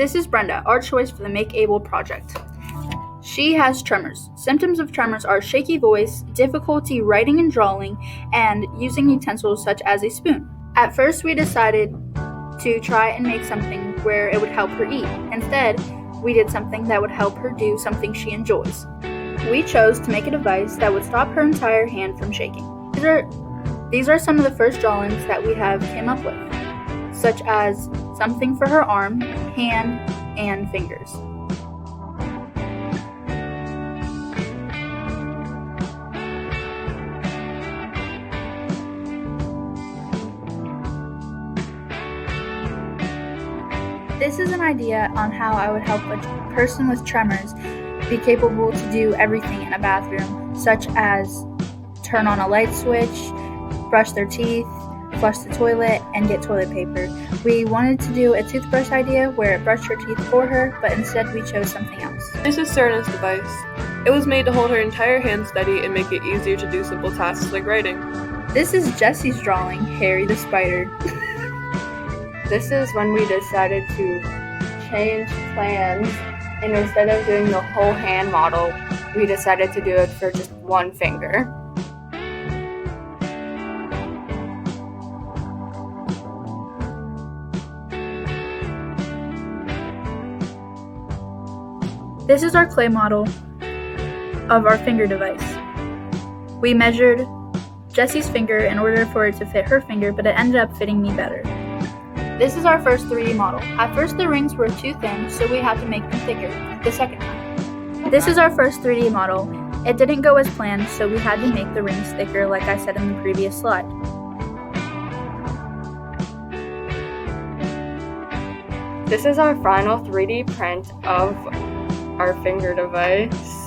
This is Brenda, our choice for the MakeAble project. She has tremors. Symptoms of tremors are shaky voice, difficulty writing and drawing, and using utensils such as a spoon. At first, we decided to try and make something where it would help her eat. Instead, we did something that would help her do something she enjoys. We chose to make a device that would stop her entire hand from shaking. These are some of the first drawings that we have came up with, such as something for her arm, hand, and fingers. This is an idea on how I would help a person with tremors be capable to do everything in a bathroom, such as turn on a light switch, brush their teeth, flush the toilet, and get toilet paper. We wanted to do a toothbrush idea where it brushed her teeth for her, but instead we chose something else. This is Serena's device. It was made to hold her entire hand steady and make it easier to do simple tasks like writing. This is Jesse's drawing, Harry the Spider. This is when we decided to change plans, and instead of doing the whole hand model, we decided to do it for just one finger. This is our clay model of our finger device. We measured Jesse's finger in order for it to fit her finger, but it ended up fitting me better. This is our first 3D model. At first the rings were too thin, so we had to make them thicker the second time. This is our first 3D model. It didn't go as planned, so we had to make the rings thicker like I said in the previous slide. This is our final 3D print of our finger device.